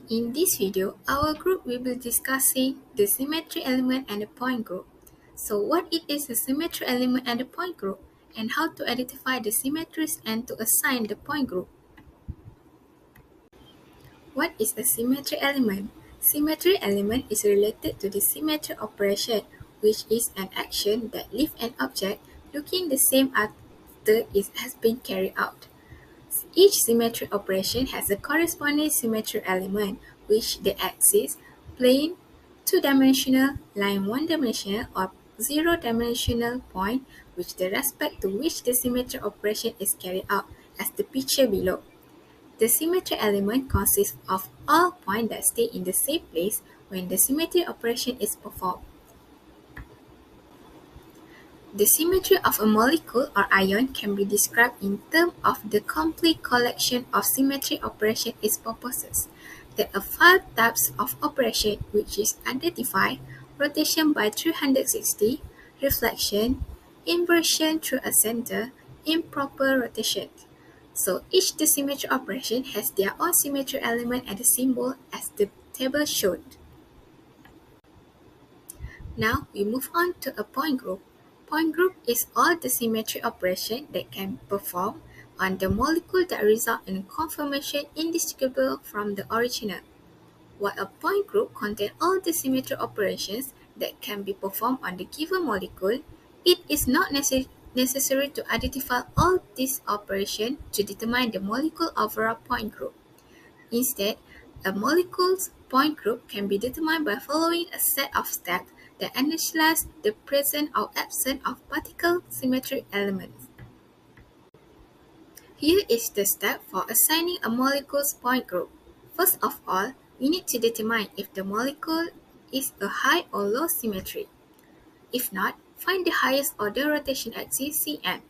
In this video, our group will be discussing the symmetry element and the point group. So what it is the symmetry element and the point group, and how to identify the symmetries and to assign the point group. What is a symmetry element? Symmetry element is related to the symmetry operation, which is an action that leaves an object looking the same after it has been carried out. Each symmetry operation has a corresponding symmetry element, which the axis, plane, two-dimensional, line one-dimensional, or zero-dimensional point, with the respect to which the symmetry operation is carried out, as the picture below. The symmetry element consists of all points that stay in the same place when the symmetry operation is performed. The symmetry of a molecule or ion can be described in terms of the complete collection of symmetry operation its purposes. There are five types of operation which is identified: rotation by 360, reflection, inversion through a center, improper rotation. So each the symmetry operation has their own symmetry element and a symbol as the table showed. Now we move on to a point group. Point group is all the symmetry operation that can perform on the molecule that result in conformation indistinguishable from the original. While a point group contains all the symmetry operations that can be performed on the given molecule, it is not necessary to identify all these operations to determine the molecule overall point group. Instead, a molecule's point group can be determined by following a set of steps that analyze the presence or absence of particle symmetry elements. Here is the step for assigning a molecule's point group. First of all, we need to determine if the molecule is a high or low symmetry. If not, find the highest order rotation axis Cn.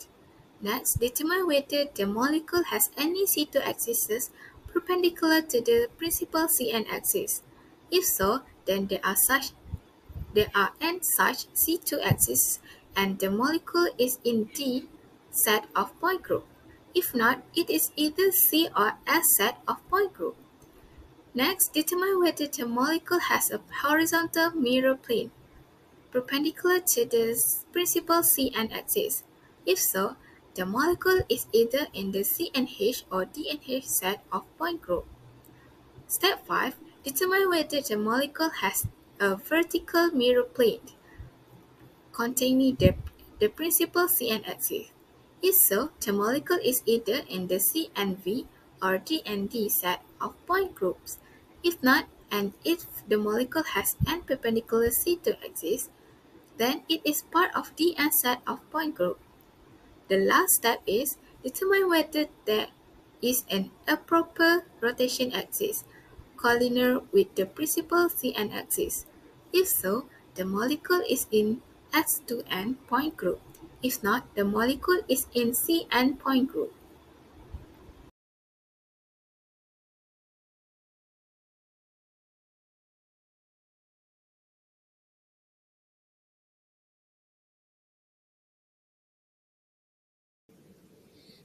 Next, determine whether the molecule has any C2 axes perpendicular to the principal Cn axis. If so, then there are n such C2 axes and the molecule is in D set of point group. If not, it is either C or S set of point group. Next, determine whether the molecule has a horizontal mirror plane perpendicular to the principal Cn axis. If so, the molecule is either in the CNH or DNH set of point group. Step 5. Determine whether the molecule has a vertical mirror plane containing the principal Cn axis. If so, the molecule is either in the CNV or DND set of point groups. If not, and if the molecule has n perpendicular C2 axis, then it is part of the n set of point group. The last step is determine whether there is an improper rotation axis collinear with the principal Cn axis. If so, the molecule is in S2n point group. If not, the molecule is in Cn point group.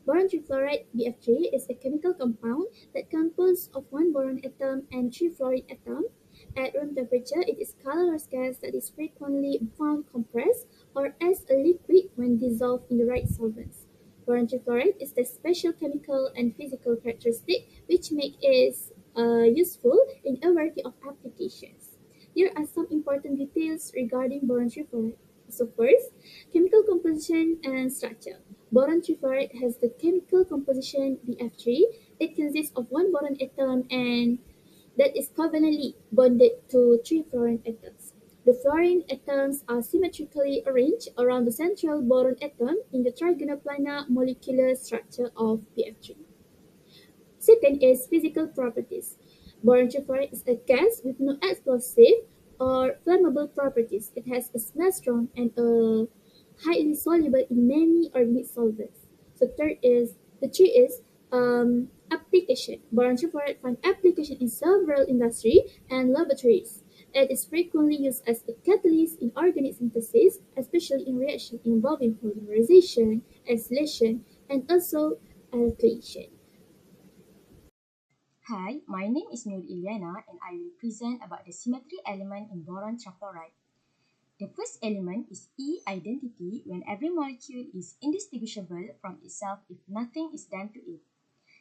Boron trifluoride BF3 is a chemical compound that composed of one boron atom and three fluorine atoms. At room temperature, it is colorless gas that is frequently found compressed or as a liquid when dissolved in the right solvents. Boron trifluoride is the special chemical and physical characteristic which make it useful in a variety of applications. Here are some important details regarding boron trifluoride. So first, chemical composition and structure. Boron trifluoride has the chemical composition BF3. It consists of one boron atom and that is covalently bonded to three fluorine atoms. The fluorine atoms are symmetrically arranged around the central boron atom in the trigonal planar molecular structure of BF3. Second is physical properties. Boron trifluoride is a gas with no explosive or flammable properties. It has a smell strong and highly soluble in many organic solvents. So the three is application. Boron trifluoride finds application in several industry and laboratories. It is frequently used as a catalyst in organic synthesis, especially in reactions involving polymerization, acylation, and also alkylation. Hi, my name is Nur Ilyana and I will present about the symmetry element in boron trifluoride. The first element is E identity when every molecule is indistinguishable from itself if nothing is done to it.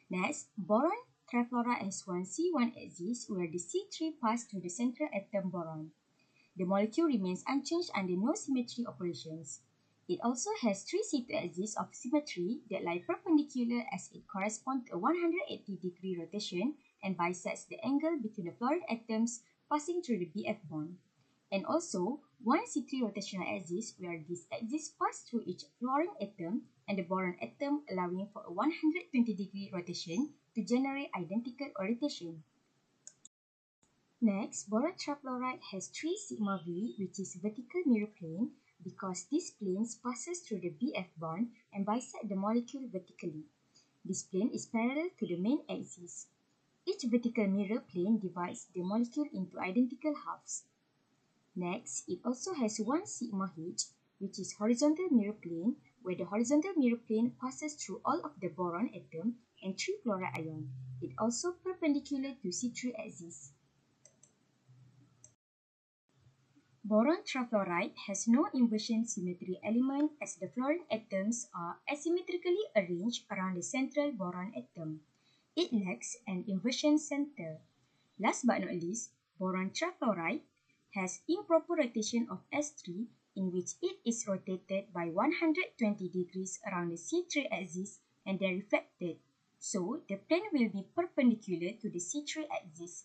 Next, boron trifluoride has one C1 axis where the C3 passes through the central atom boron. The molecule remains unchanged under no symmetry operations. It also has three C2 axes of symmetry that lie perpendicular as it corresponds to a 180-degree rotation and bisects the angle between the fluorine atoms passing through the BF bond. And also, one C3 rotational axis where these axes pass through each fluorine atom and the boron atom, allowing for a 120-degree rotation to generate identical orientation. Next, boron trifluoride has 3 sigma V, which is vertical mirror plane, because this plane passes through the BF bond and bisect the molecule vertically. This plane is parallel to the main axis. Each vertical mirror plane divides the molecule into identical halves. Next, it also has 1 sigma H, which is horizontal mirror plane, where the horizontal mirror plane passes through all of the boron atom and 3 fluoride ion. It also perpendicular to C3 axis. Boron trifluoride has no inversion symmetry element as the fluorine atoms are asymmetrically arranged around the central boron atom. It lacks an inversion center. Last but not least, boron trifluoride has improper rotation of S3 in which it is rotated by 120 degrees around the C3 axis and then reflected. So, the plane will be perpendicular to the C3 axis.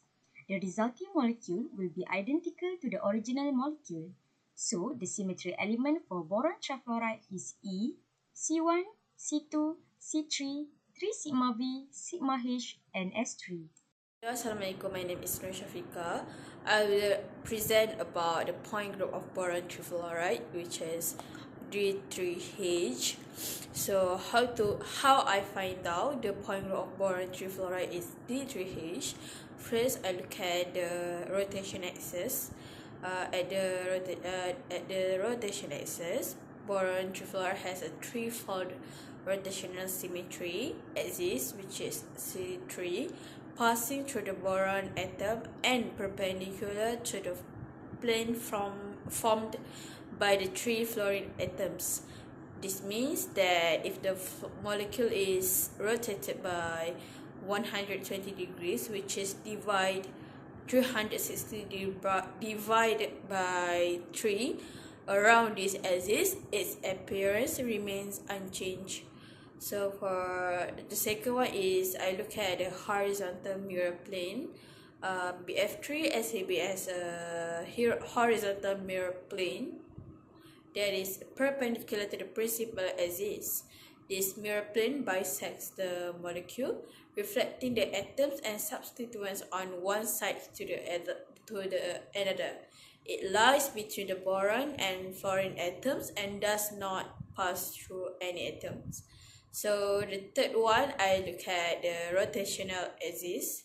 The resulting molecule will be identical to the original molecule. So, the symmetry element for boron trifluoride is E, C1, C2, C3, 3 sigma V, sigma H, and S3. Assalamualaikum, my name is Nur Shafika. I will present about the point group of boron trifluoride, which is D3H. So how I find out the point group of boron trifluoride is D3H. First, I look at the rotation axis. At the rotation axis, boron trifluoride has a threefold rotational symmetry axis, which is C3, passing through the boron atom and perpendicular to the plane formed by the three fluorine atoms. This means that if the molecule is rotated by 120 degrees, which is divide 360 divided by 3 around this axis, its appearance remains unchanged. So for the second one is I look at the horizontal mirror plane. BF3 SAB as a horizontal mirror plane that is perpendicular to the principal axis. This mirror plane bisects the molecule, reflecting the atoms and substituents on one side to the another. It lies between the boron and fluorine atoms and does not pass through any atoms. So the third one, I look at the rotational axis.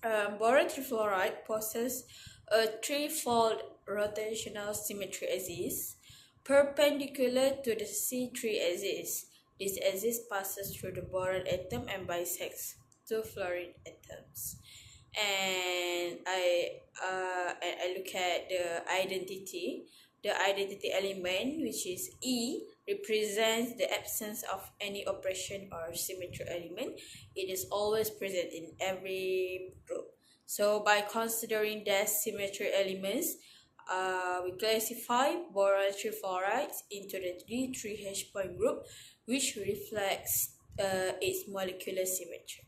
Boron trifluoride possesses a threefold rotational symmetry axis perpendicular to the C3 axis. This axis passes through the boron atom and bisects two fluorine atoms. And I look at the identity. The identity element, which is E, represents the absence of any operation or symmetry element. It is always present in every group. So by considering the symmetry elements, we classify boron trifluorides into the D3H point group, which reflects its molecular symmetry.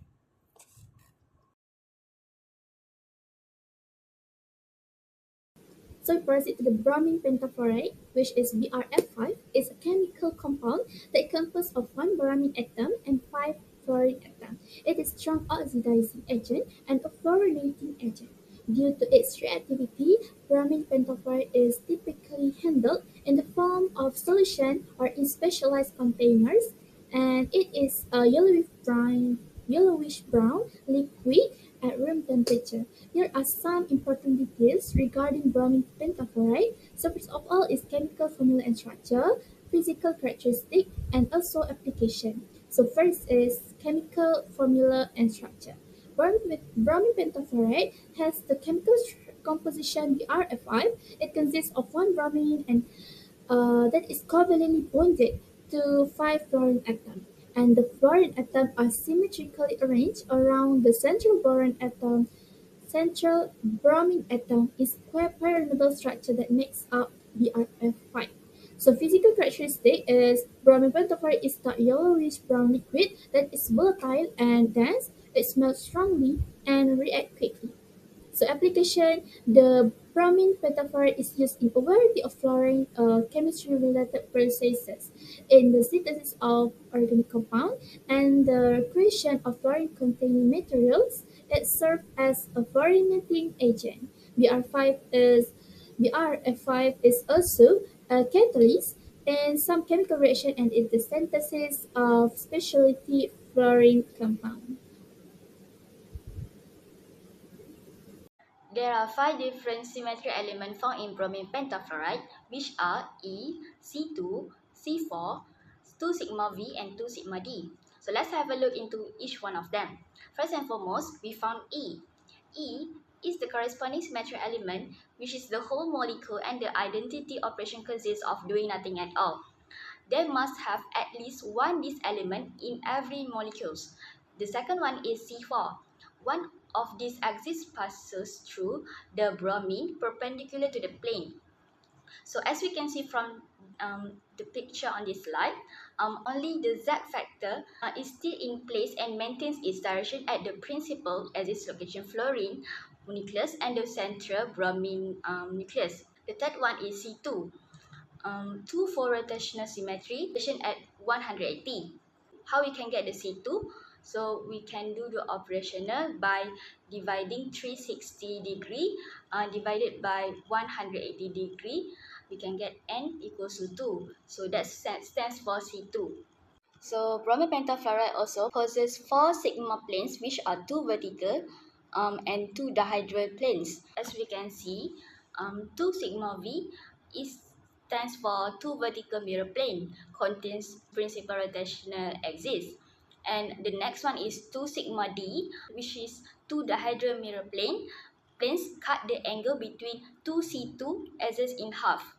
So we proceed to the bromine pentafluoride, which is BRF5, is a chemical compound that consists of one bromine atom and five fluorine atoms. It is a strong oxidizing agent and a fluorinating agent. Due to its reactivity, bromine pentafluoride is typically handled in the form of solution or in specialized containers, and it is a yellowish brown liquid at room temperature. Here are some important details regarding bromine pentafluoride. So first of all is chemical formula and structure, physical characteristic, and also application. So first is chemical formula and structure. Bromine pentafluoride has the chemical composition BrF5. It consists of one bromine and that is covalently bonded to 5 fluorine atoms. And the fluorine atoms are symmetrically arranged around the central boron atom. Central bromine atom is square pyramidal structure that makes up BrF5. So physical characteristic is bromine pentafluoride is dark yellowish brown liquid that is volatile and dense. It smells strongly and react quickly. So application, the bromine pentafluoride is used in a variety of fluorine chemistry-related processes in the synthesis of organic compound and the creation of fluorine-containing materials. It serves as a fluorinating agent. BrF5 is also a catalyst in some chemical reaction and in the synthesis of specialty fluorine compound. There are 5 different symmetry elements found in bromine pentafluoride, which are E, C2, C4, 2 sigma V, and 2 sigma D. So let's have a look into each one of them. First and foremost, we found E. E is the corresponding symmetry element, which is the whole molecule, and the identity operation consists of doing nothing at all. There must have at least one this element in every molecule. The second one is C4. One of these axes passes through the bromine perpendicular to the plane. So as we can see from the picture on this slide, only the Z factor is still in place and maintains its direction at the principal axis location fluorine nucleus and the central bromine nucleus. The third one is C2. 2 for rotational symmetry, position at 180. How we can get the C2? So we can do the operational by dividing 360 degree divided by 180 degree. We can get N equals to 2. So that stands for C2. So bromine pentafluoride also possesses 4 sigma planes, which are 2 vertical and 2 dihedral planes. As we can see, 2 sigma V stands for 2 vertical mirror plane, contains principal rotational axis. And the next one is 2 sigma D, which is 2 dihedral mirror planes cut the angle between 2 C2 axes in half.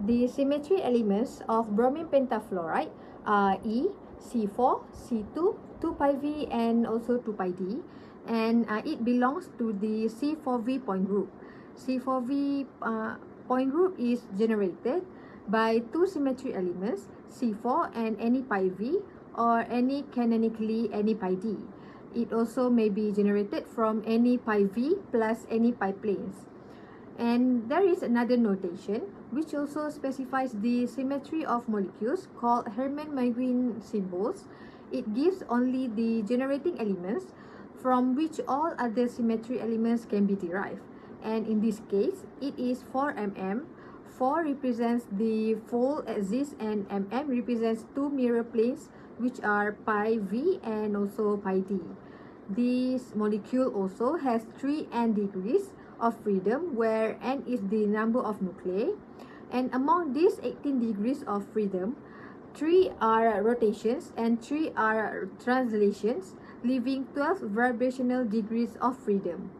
The symmetry elements of bromine pentafluoride are E, C4, C2, 2πV and also 2πD, and it belongs to the C4V point group. C4V point group is generated by two symmetry elements, C4 and any πV or any canonically any πD. It also may be generated from any πV plus any pi planes. And there is another notation which also specifies the symmetry of molecules called Hermann-Meiwin symbols. It gives only the generating elements from which all other symmetry elements can be derived. And in this case, it is 4 mm. 4 represents the full axis and mm represents two mirror planes which are pi v and also pi d. This molecule also has 3 n degrees of freedom, where n is the number of nuclei, and among these 18 degrees of freedom, 3 are rotations and 3 are translations, leaving 12 vibrational degrees of freedom.